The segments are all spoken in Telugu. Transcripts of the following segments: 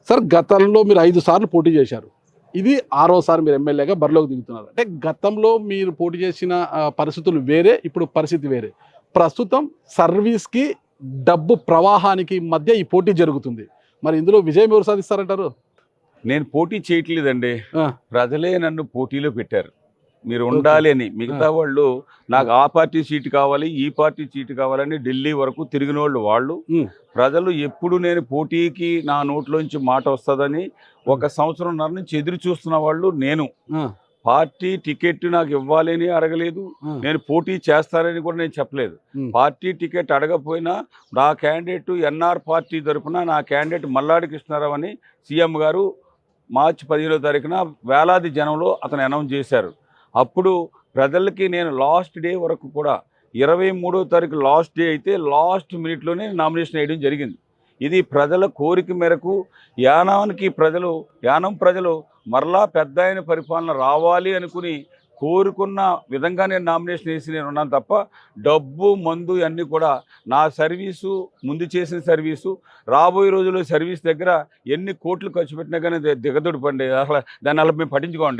సార్ గతంలో మీరు 5 సార్లు పోటీ చేశారు. ఇది 6వసారి మీరు ఎమ్మెల్యేగా బరిలోకి దిగుతున్నారు. అంటే గతంలో మీరు పోటీ చేసిన పరిస్థితులు వేరే, ఇప్పుడు పరిస్థితి వేరే. ప్రస్తుతం సర్వీస్‌కి, డబ్బు ప్రవాహానికి మధ్య ఈ పోటీ జరుగుతుంది. మరి ఇందులో విజయం ఎవరు సాధిస్తారంటారు? నేను పోటీ చేయట్లేదండి. ఆ! ప్రజలే నన్ను పోటీలో పెట్టారు. మీరు ఓకే. ఉండాలి అని. మిగతా ఆ! వాళ్ళు నాకు ఆ పార్టీ సీటు కావాలి, ఈ పార్టీ సీటు కావాలని ఢిల్లీ వరకు తిరిగినోళ్ళు వాళ్ళు. హ్మ్. ప్రజలు ఎప్పుడు నేను పోటీకి నా నోట్లోంచి మాట వస్తదని హ్మ్. 1 సంవత్సరంన్నర నుంచి ఎదురు చూస్తున్న వాళ్ళు నేను. ఆ! పార్టీ టికెట్ నాకు ఇవ్వాలి అని అడగలేదు. ఆ! నేను పోటీ చేస్తానని కూడా నేను చెప్పలేదు. హ్మ్. పార్టీ టికెట్ అడగకపోయినా నా క్యాండిడేట్ ఎన్ఆర్ పార్టీ తరపున నా క్యాండిడేట్ మల్లాడి కృష్ణారావు అని సీఎం గారు మార్చి 15వ తారీఖున వేలాది జనంలో అతను అనౌన్స్ చేశారు. అప్పుడు ప్రజలకి నేను లాస్ట్ డే వరకు కూడా 23వ తారీఖు లాస్ట్ డే అయితే లాస్ట్ మినిట్లోనే నామినేషన్ వేయడం జరిగింది. ఇది ప్రజల కోరిక మేరకు యానం ప్రజలు మరలా పెద్దాయన పరిపాలన రావాలి అనుకుని కోరుకున్న విధంగా నేను నామినేషన్ వేసి నేను ఉన్నాను తప్ప డబ్బు మందు అన్నీ కూడా నా సర్వీసు, ముందు చేసిన సర్వీసు, రాబోయే రోజుల్లో సర్వీస్ దగ్గర ఎన్ని కోట్లు ఖర్చు పెట్టినా కానీ దిగదుడు పండి అసలు దాన్ని అలా మేము పట్టించుకోం.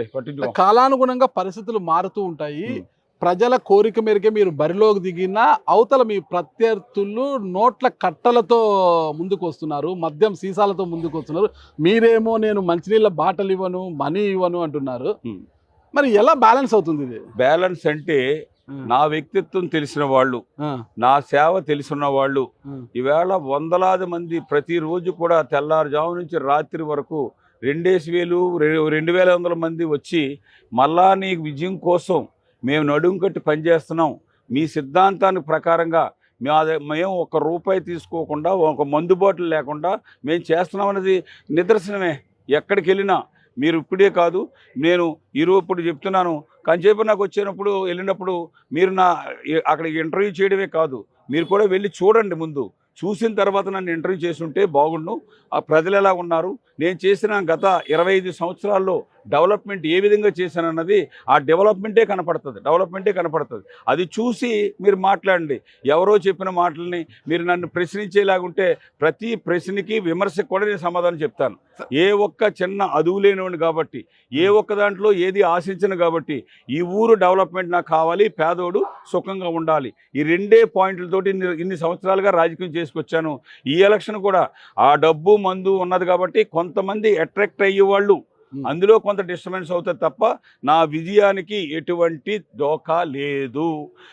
కాలానుగుణంగా పరిస్థితులు మారుతూ ఉంటాయి. ఉమ్. ప్రజల కోరిక మేరకే మీరు బరిలోకి దిగినా, అవతల మీ ప్రత్యర్థులు నోట్ల కట్టలతో ముందుకొస్తున్నారు. మద్యం సీసాలతో ముందుకొస్తున్నారు. మీరేమో నేను మంచినీళ్ళ బాటలు ఇవ్వను, మనీ ఇవ్వను అంటున్నారు. ఉమ్. మరి ఎలా బ్యాలెన్స్ అవుతుంది ఇది? బ్యాలెన్స్ అంటే నా వ్యక్తిత్వం తెలిసిన వాళ్ళు, ఆ! నా సేవ తెలిసిన వాళ్ళు, ఆ! ఈవేళ వందలాది మంది ప్రతిరోజు కూడా తెల్లారుజాము నుంచి రాత్రి వరకు 2,500 మంది వచ్చి మళ్ళా నీ విజయం కోసం మేము నడుము కట్టి పనిచేస్తున్నాం, మీ సిద్ధాంతానికి ప్రకారంగా మేము ₹1 తీసుకోకుండా, ఒక మందు బాటిల్ లేకుండా మేము చేస్తున్నాం అనేది నిదర్శనమే. ఎక్కడికి వెళ్ళినా మీరు ఇప్పుడే కాదు, నేను ఈరోజు ఇప్పుడు చెప్తున్నాను, కాసేపు నాకు వెళ్ళినప్పుడు మీరు అక్కడికి ఇంటర్వ్యూ చేయడమే కాదు, మీరు కూడా వెళ్ళి చూడండి. ముందు చూసిన తర్వాత నన్ను ఇంటర్వ్యూ చేసి ఉంటే బాగుండు. ఆ ప్రజలు ఎలా ఉన్నారు, నేను చేసిన గత 25 సంవత్సరాల్లో డెవలప్మెంట్ ఏ విధంగా చేశానన్నది ఆ డెవలప్మెంటే కనపడుతుంది. అది చూసి మీరు మాట్లాడండి. ఎవరో చెప్పిన మాటల్ని మీరు నన్ను ప్రశ్నించేలాగుంటే ప్రతి ప్రశ్నకి, విమర్శకు కూడా నేను సమాధానం చెప్తాను. ఏ ఒక్క చిన్న అదువు లేనివాడిని కాబట్టి, ఏ ఒక్క దాంట్లో ఏది ఆశించను కాబట్టి, ఈ ఊరు డెవలప్మెంట్ నాకు కావాలి, పేదోడు సుఖంగా ఉండాలి, ఈ 2 పాయింట్లతోటి ఇన్ని సంవత్సరాలుగా రాజకీయం చేసుకొచ్చాను. ఈ ఎలక్షన్ కూడా ఆ డబ్బు మందు ఉన్నది కాబట్టి కొంతమంది అట్రాక్ట్ అయ్యేవాళ్ళు, అందులో కొంత డిస్టర్బెన్స్ అవుతుంది తప్ప నా విజయానికి ఎటువంటి డోకా లేదు.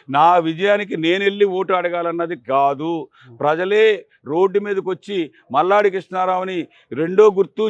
నా విజయానికి నేను వెళ్ళి ఓటు అడగాలన్నది కాదు. ప్రజలే రోడ్డు మీదకి వచ్చి మల్లాడి కృష్ణారావుని 2వ గుర్తు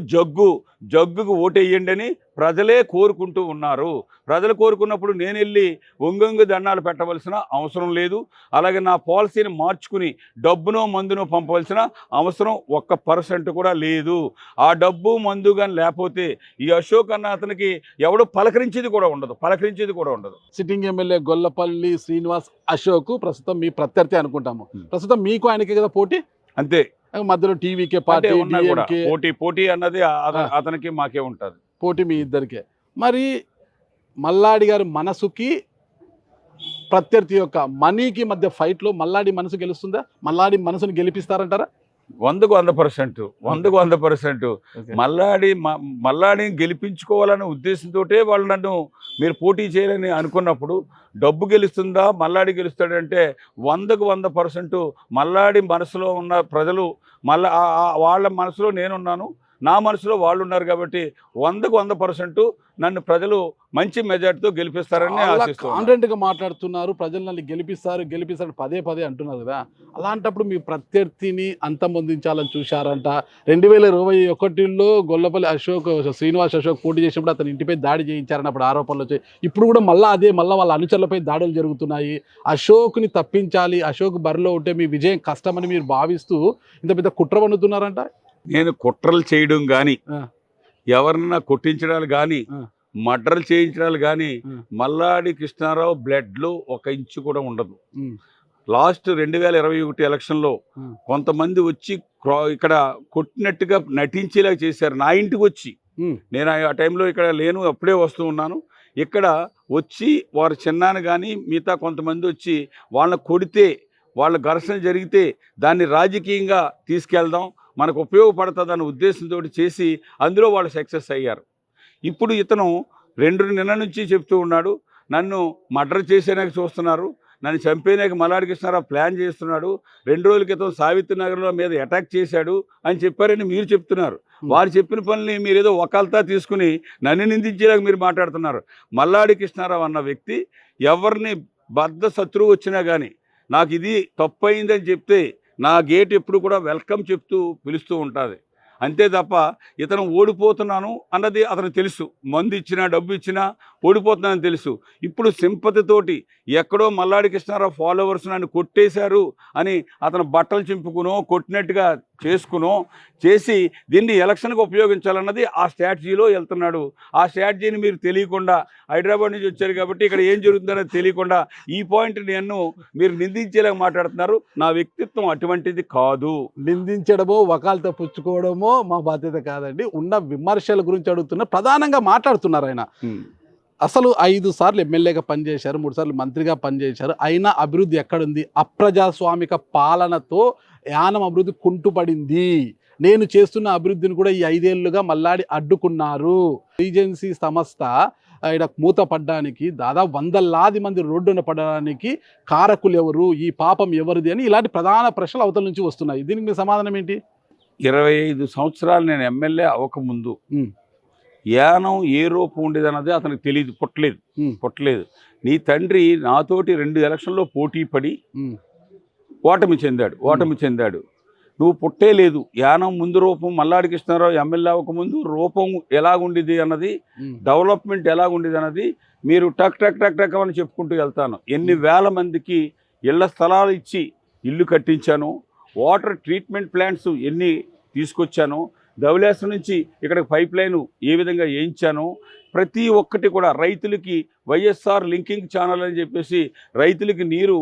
జగ్గుకు ఓటేయండి అని ప్రజలే కోరుకుంటూ ఉన్నారు. ప్రజలు కోరుకున్నప్పుడు నేను వెళ్ళి ఒంగొంగు దండాలు పెట్టవలసిన అవసరం లేదు. అలాగే నా పాలసీని మార్చుకుని డబ్బునో మందునో పంపవలసిన అవసరం 1% కూడా లేదు. ఆ డబ్బు మందు కానీ లేకపోతే ఈ అశోక్ అన్న అతనికి ఎవడో పలకరించేది కూడా ఉండదు. సిట్టింగ్ ఎమ్మెల్యే గొల్లపల్లి శ్రీనివాస్ అశోక్ ప్రస్తుతం మీ ప్రత్యర్థి అనుకుంటాము. ప్రస్తుతం మీకు ఆయనకి కదా పోటీ? అంతే. మధ్యలో టీవీకే పార్టీ, ఉన్నా కూడా DMK పోటీ అన్నది అతనికి మాకే ఉంటుంది. పోటీ మీ ఇద్దరికే. మరి మల్లాడి గారి మనసుకి, ప్రత్యర్థి యొక్క మనీకి మధ్య ఫైట్లో మల్లాడి మనసు గెలుస్తుందా? మల్లాడి మనసుని గెలిపిస్తారంటారా? 100% మల్లాడిని గెలిపించుకోవాలనే ఉద్దేశంతోటే వాళ్ళు నన్ను మీరు పోటీ చేయాలని అనుకున్నప్పుడు, డబ్బు గెలుస్తుందా మల్లాడి గెలుస్తాడంటే 100% మల్లాడి మనసులో ఉన్న ప్రజలు, మళ్ళా వాళ్ళ మనసులో నేనున్నాను, నా మనసులో వాళ్ళు ఉన్నారు కాబట్టి 100% నన్ను ప్రజలు మంచి మెజార్టీతో గెలిపిస్తారని ఆశిస్తున్నాను. కాన్ఫిడెంట్గా మాట్లాడుతున్నారు. ప్రజలు నన్ను గెలిపిస్తారు పదే అంటున్నారు కదా. అలాంటప్పుడు మీ ప్రత్యర్థిని అంతమొందించాలని చూశారంట. 2021లో గొల్లపల్లి శ్రీనివాస్ అశోక్ పోటీ చేసినప్పుడు అతని ఇంటిపై దాడి చేయించారన్నప్పుడు ఆరోపణలు వచ్చాయి. ఇప్పుడు కూడా మళ్ళీ వాళ్ళ అనుచరులపై దాడులు జరుగుతున్నాయి. అశోక్ని తప్పించాలి, అశోక్ బరిలో ఉంటే మీ విజయం కష్టమని మీరు భావిస్తూ ఇంత పెద్ద కుట్ర పన్నుతున్నారంట. నేను కుట్రలు చేయడం కానీ, ఎవరన్నా కొట్టించడాలు కానీ, మర్డర్లు చేయించడాలు కానీ మల్లాడి కృష్ణారావు బ్లడ్లో 1 ఇంచు కూడా ఉండదు. లాస్ట్ 2021 ఎలక్షన్లో కొంతమంది వచ్చి ఇక్కడ కొట్టినట్టుగా నటించేలా చేశారు. నా ఇంటికి వచ్చి, నేను ఆ టైంలో ఇక్కడ లేను, అప్పుడే వస్తూ ఉన్నాను. ఇక్కడ వచ్చి వారు చిన్నాను కానీ మిగతా కొంతమంది వచ్చి వాళ్ళని కొడితే, వాళ్ళ ఘర్షణ జరిగితే దాన్ని రాజకీయంగా తీసుకెళ్దాం, మనకు ఉపయోగపడుతుందన్న ఉద్దేశంతో చేసి అందులో వాళ్ళు సక్సెస్ అయ్యారు. ఇప్పుడు ఇతను 2 నెలల నుంచి చెప్తూ ఉన్నాడు, నన్ను మర్డర్ చేసేనాక చూస్తున్నారు, నన్ను చంపేనాక మల్లాడి కృష్ణారావు ప్లాన్ చేస్తున్నాడు, 2 రోజుల క్రితం సావిత్రి నగర్లో మీద అటాక్ చేశాడు అని చెప్పారని మీరు చెప్తున్నారు. వారు చెప్పిన పనులని మీరు ఏదో వకాల్తా తీసుకుని నన్ను నిందించేలాగా మీరు మాట్లాడుతున్నారు. మల్లాడి కృష్ణారావు అన్న వ్యక్తి ఎవరిని బద్ధ శత్రువు వచ్చినా కానీ నాకు ఇది తప్పు అయిందని చెప్తే నా గేట్ ఎప్పుడు కూడా వెల్కమ్ చెప్తూ పిలుస్తూ ఉంటుంది. అంతే తప్ప ఇతను ఓడిపోతున్నాను అన్నది అతనికి తెలుసు. మందు ఇచ్చినా డబ్బు ఇచ్చినా ఓడిపోతున్నానని తెలుసు. ఇప్పుడు సింపతితోటి ఎక్కడో మల్లాడి కృష్ణారావు ఫాలోవర్స్ నన్ను కొట్టేశారు అని అతను బట్టలు చింపుకునో కొట్టినట్టుగా చేసుకునో చేసి దీన్ని ఎలక్షన్కి ఉపయోగించాలన్నది ఆ స్ట్రాటజీలో వెళ్తున్నాడు. ఆ స్ట్రాటజీని మీరు తెలియకుండా హైదరాబాద్ నుంచి వచ్చారు కాబట్టి ఇక్కడ ఏం జరుగుతుందనేది తెలియకుండా ఈ పాయింట్ నన్ను మీరు నిందించేలాగా మాట్లాడుతున్నారు. నా వ్యక్తిత్వం అటువంటిది కాదు. నిందించడమో వకాలతో పుచ్చుకోవడమో మా బాధ్యత కాదండి. ఉన్న విమర్శల గురించి అడుగుతున్నా, ప్రధానంగా మాట్లాడుతున్నారు ఆయన. అసలు 5 సార్లు ఎమ్మెల్యేగా పనిచేశారు, 3 సార్లు మంత్రిగా పనిచేశారు. అయినా అభివృద్ధి ఎక్కడుంది? అప్రజాస్వామిక పాలనతో యానం అభివృద్ధి కుంటుపడింది. నేను చేస్తున్న అభివృద్ధిని కూడా ఈ 5 ఏళ్లుగా మల్లాడి అడ్డుకున్నారు. ఏజెన్సీ సంస్థ ఇక్కడ మూతపడ్డానికి దాదాపు 100,000 మంది రోడ్డున పడడానికి కారకులు ఎవరు, ఈ పాపం ఎవరిది అని ఇలాంటి ప్రధాన ప్రశ్నలు అవతల నుంచి వస్తున్నాయి. దీనికి మీ సమాధానం ఏంటి? 25 సంవత్సరాలు నేను ఎమ్మెల్యే అవ్వకముందు యానం ఏ రూపం ఉండేదన్నది అతనికి తెలియదు, పుట్టలేదు. నీ తండ్రి నాతోటి 2 ఎలక్షన్లో పోటీ పడి ఓటమి చెందాడు. నువ్వు పుట్టేలేదు. యానం ముందు రూపం మల్లాడి కృష్ణారావు ఎమ్మెల్యే అవ్వకముందు రూపం ఎలాగుండేది అన్నది, డెవలప్మెంట్ ఎలాగుండేది అన్నది మీరు టక్ టక్ టక్ టక్ అని చెప్పుకుంటూ వెళ్తాను. ఎన్ని వేల మందికి ఇళ్ల స్థలాలు ఇచ్చి ఇల్లు కట్టించాను, వాటర్ ట్రీట్మెంట్ ప్లాంట్స్ ఎన్ని తీసుకొచ్చాను, ధవళేశ్వరం నుంచి ఇక్కడికి పైప్ లైన్ ఏ విధంగా వేయించాను, ప్రతి ఒక్కటి కూడా రైతులకి వైఎస్ఆర్ లింకింగ్ ఛానల్ అని చెప్పేసి రైతులకి నీరు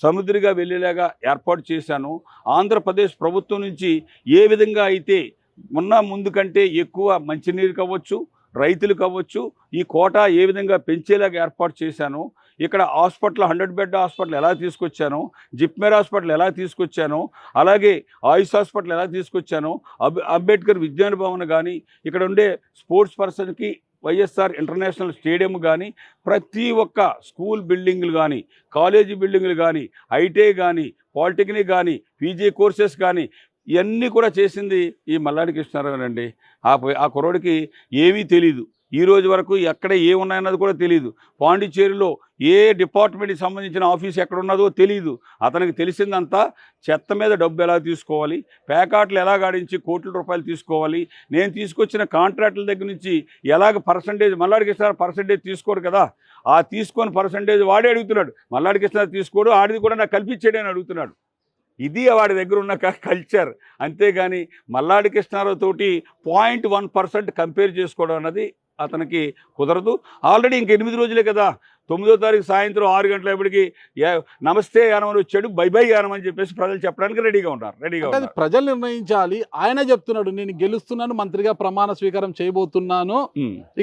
సముద్రిగా వెళ్ళేలాగా ఏర్పాటు చేశాను. ఆంధ్రప్రదేశ్ ప్రభుత్వం నుంచి ఏ విధంగా అయితే ముందు కంటే ఎక్కువ మంచినీరు కావచ్చు, రైతులు కావచ్చు, ఈ కోటా ఏ విధంగా పెంచేలాగా ఏర్పాటు చేశాను. ఇక్కడ హాస్పిటల్ 100 బెడ్ హాస్పిటల్ ఎలా తీసుకొచ్చాను, జిప్మేర్ హాస్పిటల్ ఎలా తీసుకొచ్చాను, అలాగే ఆయుష్ హాస్పిటల్ ఎలా తీసుకొచ్చాను, అంబేద్కర్ విజ్ఞాన భవన్ కానీ, ఇక్కడ ఉండే స్పోర్ట్స్ పర్సన్కి వైఎస్ఆర్ ఇంటర్నేషనల్ స్టేడియం కానీ, ప్రతి ఒక్క స్కూల్ బిల్డింగ్లు కానీ, కాలేజీ బిల్డింగ్లు కానీ, ఐటీఐ కానీ, పాలిటెక్నిక్ కానీ, పీజీ కోర్సెస్ కానీ ఇవన్నీ కూడా చేసింది ఈ మల్లాడి కృష్ణారావు అండి. ఆ కుర్రోడికి ఏమీ తెలీదు. ఈ రోజు వరకు ఎక్కడ ఏమున్నాయన్నది కూడా తెలియదు. పాండిచ్చేరిలో ఏ డిపార్ట్మెంట్కి సంబంధించిన ఆఫీస్ ఎక్కడ ఉన్నదో తెలియదు. అతనికి తెలిసిందంతా చెత్త మీద డబ్బు ఎలా తీసుకోవాలి, ప్యాకాట్లు ఎలా గాడించి కోట్ల రూపాయలు తీసుకోవాలి, నేను తీసుకొచ్చిన కాంట్రాక్టుల దగ్గర నుంచి ఎలాగ పర్సంటేజ్, మల్లాడి కృష్ణారావు పర్సంటేజ్ తీసుకోరు కదా, ఆ తీసుకొని పర్సంటేజ్ వాడే అడుగుతున్నాడు. మల్లాడి కృష్ణారావు తీసుకోడు, ఆడిది కూడా నాకు కల్పించేయడని అడుగుతున్నాడు. ఇది వాడి దగ్గర ఉన్న కల్చర్. అంతేగాని మల్లాడి కృష్ణారావు తోటి 0.1% కంపేర్ చేసుకోవడం అన్నది అతనికి కుదరదు. ఆల్రెడీ ఇంక 8 రోజులే కదా, 9వ తారీఖు సాయంత్రం 6 గంటలప్పటికి నమస్తే యానం అని వచ్చాడు, బై బై యానం అని చెప్పేసి ప్రజలు చెప్పడానికి రెడీగా ఉన్నారు. ప్రజలు నిర్ణయించాలి. ఆయన చెప్తున్నాడు నేను గెలుస్తున్నాను, మంత్రిగా ప్రమాణ స్వీకారం చేయబోతున్నాను,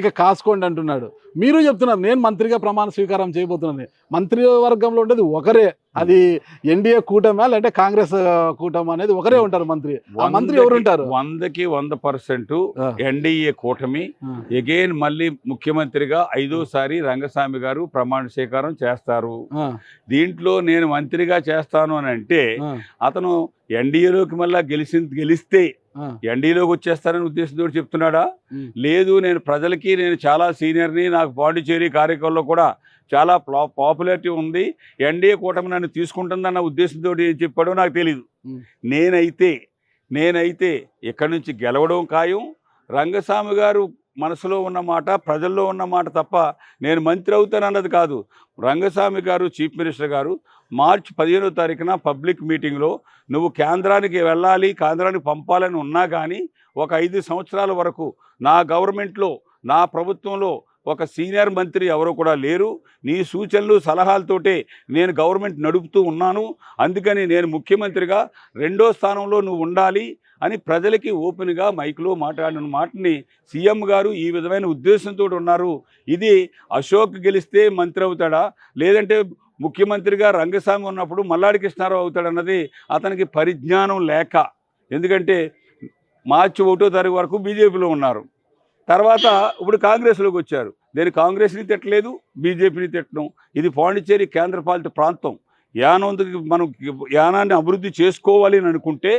ఇక కాసుకోండి అంటున్నాడు. మీరు చెప్తున్నారు నేను మంత్రిగా ప్రమాణ స్వీకారం చేయబోతున్నాను. మంత్రివర్గంలో ఉండేది ఒకరే, అది ఎన్డీఏ కూటమి లేదంటే కాంగ్రెస్ కూటమి అనేది ఒకరే ఉంటారు మంత్రి. ఆ మంత్రి ఎవరు ఉంటారు? 100కి 100% ఎన్డీఏ కూటమి. ఎగైన్ మళ్ళీ ముఖ్యమంత్రిగా 5వ సారి రంగస్వామి గారు ప్రమాణ స్వీకారం చేస్తారు. దీంట్లో నేను మంత్రిగా చేస్తాను అని అంటే అతను ఎన్డీఏలోకి మళ్ళా గెలిస్తే ఎన్డీఏలోకి వచ్చేస్తానని ఉద్దేశంతో చెప్తున్నాడా? లేదు, నేను ప్రజలకి నేను చాలా సీనియర్ని, నాకు పాండిచ్చేరి కార్యక్రమంలో కూడా చాలా పాపులారిటీ ఉంది, ఎన్డీఏ కూటమి నన్ను తీసుకుంటుందన్న ఉద్దేశంతో ఏం చెప్పాడో నాకు తెలీదు. నేనైతే ఇక్కడి నుంచి గెలవడం ఖాయం. రంగస్వామి గారు మనసులో ఉన్న మాట, ప్రజల్లో ఉన్న మాట తప్ప నేను మంత్రి అవుతానన్నది కాదు. రంగస్వామి గారు చీఫ్ మినిస్టర్ గారు మార్చి 15వ తారీఖున పబ్లిక్ మీటింగ్లో నువ్వు కేంద్రానికి వెళ్ళాలి, కేంద్రానికి పంపాలని ఉన్నా కానీ ఒక 5 సంవత్సరాల వరకు నా గవర్నమెంట్లో, నా ప్రభుత్వంలో ఒక సీనియర్ మంత్రి ఎవరో కూడా లేరు, నీ సూచనలు సలహాలతోటే నేను గవర్నమెంట్ నడుపుతూ ఉన్నాను, అందుకని నేను ముఖ్యమంత్రిగా 2వ స్థానంలో నువ్వు ఉండాలి అని ప్రజలకి ఓపెన్గా మైక్లో మాట్లాడిన మాటని సీఎం గారు ఈ విధమైన ఉద్దేశంతో ఉన్నారు. ఇది అశోక్ గెలిస్తే మంత్రి అవుతాడా, లేదంటే ముఖ్యమంత్రిగా రంగస్వామి ఉన్నప్పుడు మల్లాడి కృష్ణారావు అవుతాడన్నది అతనికి పరిజ్ఞానం లేక ఎందుకంటే మార్చి 1వ తారీఖు వరకు బీజేపీలో ఉన్నారు. తర్వాత ఇప్పుడు కాంగ్రెస్లోకి వచ్చారు. నేను కాంగ్రెస్ని తిట్టలేదు, బీజేపీని తిట్టడం. ఇది పాండిచ్చేరి కేంద్రపాలిత ప్రాంతం. యానందుకు మనం యానాన్ని అభివృద్ధి చేసుకోవాలి అని అనుకుంటే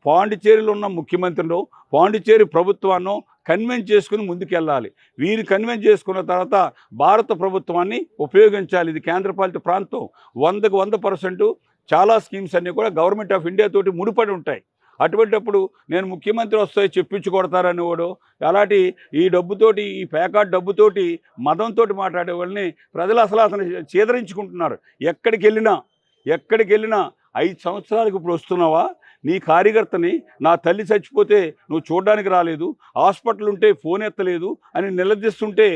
పాండిచ్చేరిలో ఉన్న ముఖ్యమంత్రినో పాండిచ్చేరి ప్రభుత్వాన్నో కన్విన్స్ చేసుకుని ముందుకెళ్ళాలి. వీరు కన్విన్స్ చేసుకున్న తర్వాత భారత ప్రభుత్వాన్ని ఉపయోగించాలి. ఇది కేంద్రపాలిత ప్రాంతం. 100కు 100% చాలా స్కీమ్స్ అన్నీ కూడా గవర్నమెంట్ ఆఫ్ ఇండియా తోటి ముడిపడి ఉంటాయి. అటువంటిప్పుడు నేను ముఖ్యమంత్రి వస్తాయి చెప్పించి కొడతారని వాడు అలాంటి ఈ డబ్బుతోటి ఈ పేకాట్ డబ్బుతోటి మదంతో మాట్లాడే వాళ్ళని ప్రజలు అసలు అతను చీదరించుకుంటున్నారు. ఎక్కడికి వెళ్ళినా 5 సంవత్సరాలకు ఇప్పుడు వస్తున్నావా, నీ కార్యకర్తని నా తల్లి చచ్చిపోతే నువ్వు చూడడానికి రాలేదు, హాస్పిటల్ ఉంటే ఫోన్ ఎత్తలేదు అని నిలదీస్తుంటే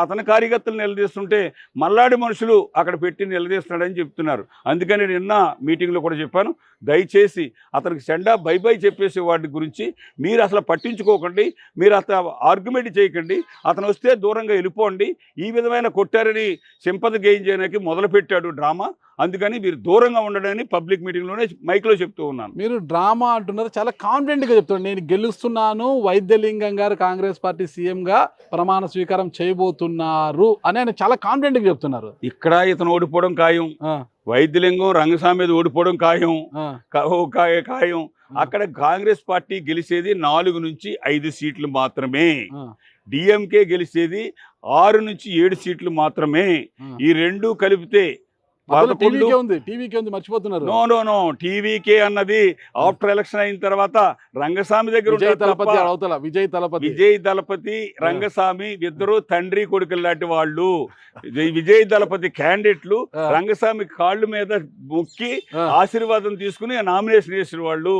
అతని కార్యకర్తలు నిలదీస్తుంటే మల్లాడి మనుషులు అక్కడ పెట్టి నిలదీస్తున్నాడని చెప్తున్నారు. అందుకని నిన్న మీటింగ్లో కూడా చెప్పాను, దయచేసి అతనికి సెండా బై బై చెప్పేసే వాటి గురించి మీరు అసలు పట్టించుకోకండి, మీరు అతను ఆర్గ్యుమెంట్ చేయకండి, అతను వస్తే దూరంగా వెళ్ళిపోండి. ఈ విధమైన కొట్టారని సింపతి గెయిన్ చేయడానికి మొదలుపెట్టాడు డ్రామా. అందుకని మీరు దూరంగా ఉండడాన్ని పబ్లిక్ మీటింగ్లోనే మైక్లో చెప్తూ ఉన్నాను. మీరు డ్రామా అంటున్నారు, చాలా కాన్ఫిడెంట్గా చెప్తున్నారు. నేను గెలుస్తున్నాను, వైద్యలింగం గారు కాంగ్రెస్ పార్టీ సీఎంగా ప్రమాణ స్వీకారం చేయబోతున్నారు అని ఆయన చాలా కాన్ఫిడెంట్గా చెప్తున్నారు. ఇక్కడ ఇతను ఓడిపోవడం ఖాయం, వైద్యలింగం రంగస్వామి మీద ఓడిపోవడం ఖాయం. అక్కడ కాంగ్రెస్ పార్టీ గెలిచేది 4 నుంచి 5 సీట్లు మాత్రమే. డిఎంకే గెలిచేది 6 నుంచి 7 సీట్లు మాత్రమే. ఈ రెండు కలిపితే టీవీకే ఉంది, మర్చిపోతున్నారు. నో టీవీకే అన్నది ఆఫ్టర్ ఎలక్షన్ అయిన తర్వాత రంగస్వామి దగ్గర విజయ్ దళపతి రంగస్వామి ఇద్దరు తండ్రి కొడుకులు లాంటి వాళ్ళు. విజయ్ దళపతి క్యాండిడేట్లు రంగస్వామి కాళ్ళు మీద మొక్కి ఆశీర్వాదం తీసుకుని నామినేషన్ చేసిన వాళ్ళు.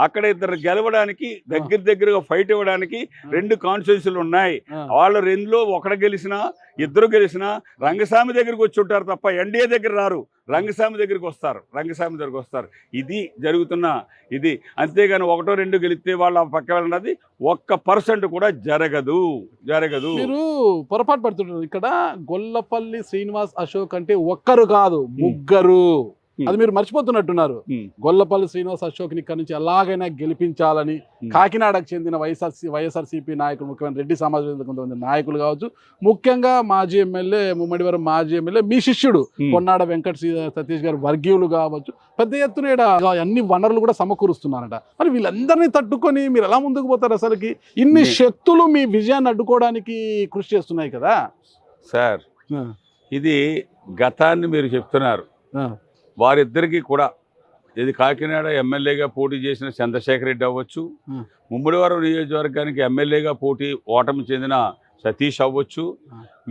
అక్కడ ఇద్దరు గెలవడానికి దగ్గరగా ఫైట్ ఇవ్వడానికి 2 కాన్స్టిట్యూన్సీలు ఉన్నాయి. వాళ్ళ 2లో ఒకడు గెలిచినా ఇద్దరు గెలిచినా రంగస్వామి దగ్గరికి వచ్చి ఉంటారు తప్ప ఎన్డీఏ దగ్గర రారు, రంగస్వామి దగ్గరికి వస్తారు. ఇది జరుగుతున్న ఇది. అంతేగాని 1, 2 గెలిస్తే వాళ్ళ పక్క వెళ్ళినది 1% కూడా జరగదు. మీరు పొరపాటు పడుతుంటారు. ఇక్కడ గొల్లపల్లి శ్రీనివాస్ అశోక్ అంటే ఒక్కరు కాదు, ముగ్గురు. అది మీరు మర్చిపోతున్నట్టున్నారు. గొల్లపల్లి శ్రీనివాస్ అశోక్ ని ఇక్కడ నుంచి ఎలాగైనా గెలిపించాలని కాకినాడకు చెందిన వైఎస్ఆర్సీపీ నాయకులు, ముఖ్యమైన రెడ్డి సమాజం కొంతమంది నాయకులు కావచ్చు, ముఖ్యంగా మాజీ ఎమ్మెల్యే ముమ్మడివరం మాజీ ఎమ్మెల్యే మీ శిష్యుడు కొన్నాడ వెంకట సతీష్ గారు వర్గీయులు కావచ్చు, పెద్ద ఎత్తున అన్ని వనరులు కూడా సమకూరుస్తున్నారట. మరి వీళ్ళందరినీ తట్టుకొని మీరు ఎలా ముందుకు పోతారు? అసలుకి ఇన్ని శక్తులు మీ విజయాన్ని అడ్డుకోవడానికి కృషి చేస్తున్నాయి కదా సార్. ఇది గతాన్ని మీరు చెప్తున్నారు. వారిద్దరికీ కూడా ఇది కాకినాడ ఎమ్మెల్యేగా పోటీ చేసిన చంద్రశేఖర్ రెడ్డి అవ్వచ్చు, ముమ్మడివరం నియోజకవర్గానికి ఎమ్మెల్యేగా ఓటమి చెందిన సతీష్ అవ్వచ్చు,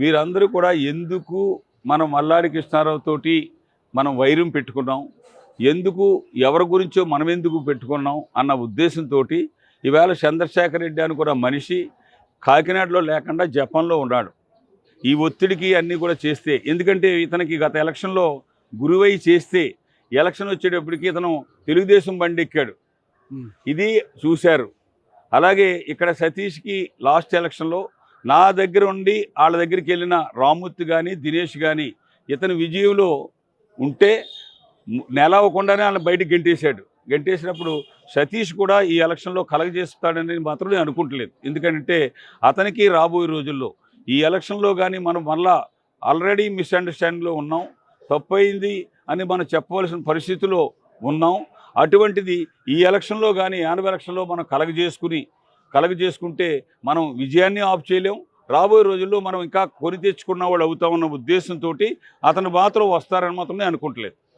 వీరందరూ కూడా ఎందుకు మనం మల్లాడి కృష్ణారావు తోటి మనం వైరం పెట్టుకున్నాం, ఎందుకు ఎవరి గురించో మనం ఎందుకు పెట్టుకున్నాం అన్న ఉద్దేశంతో ఈవేళ చంద్రశేఖర్ రెడ్డి అని కూడా మనిషి కాకినాడలో లేకుండా జపాన్లో ఉన్నాడు. ఈ ఒత్తిడికి అన్నీ కూడా చేస్తే, ఎందుకంటే ఇతనికి గత ఎలక్షన్లో గురువై చేస్తే ఎలక్షన్ వచ్చేటప్పటికి ఇతను తెలుగుదేశం బండి ఎక్కాడు. ఇది చూశారు. అలాగే ఇక్కడ సతీష్కి లాస్ట్ ఎలక్షన్లో నా దగ్గర ఉండి వాళ్ళ దగ్గరికి వెళ్ళిన రామ్మూర్తి కానీ దినేష్ కానీ ఇతని విజయంలో ఉంటే నెల అవ్వకుండానే వాళ్ళని బయటకు గెంటేసినప్పుడు సతీష్ కూడా ఈ ఎలక్షన్లో కలగజేస్తాడని మాత్రం నేను అనుకుంటలేదు. ఎందుకంటే అతనికి రాబోయే రోజుల్లో ఈ ఎలక్షన్లో కానీ మనం మళ్ళా ఆల్రెడీ మిస్అండర్స్టాండింగ్లో ఉన్నాం, తప్పైంది అని మనం చెప్పవలసిన పరిస్థితిలో ఉన్నాం. అటువంటిది ఈ ఎలక్షన్లో కానీ 80 ఎలక్షన్లో మనం కలగజేసుకుంటే మనం విజయాన్ని ఆఫ్ చేయలేం. రాబోయే రోజుల్లో మనం ఇంకా కొని తెచ్చుకున్న వాళ్ళు అవుతామన్న ఉద్దేశంతో అతను మాత్రం వస్తారని మాత్రం నేను అనుకుంటలేదు.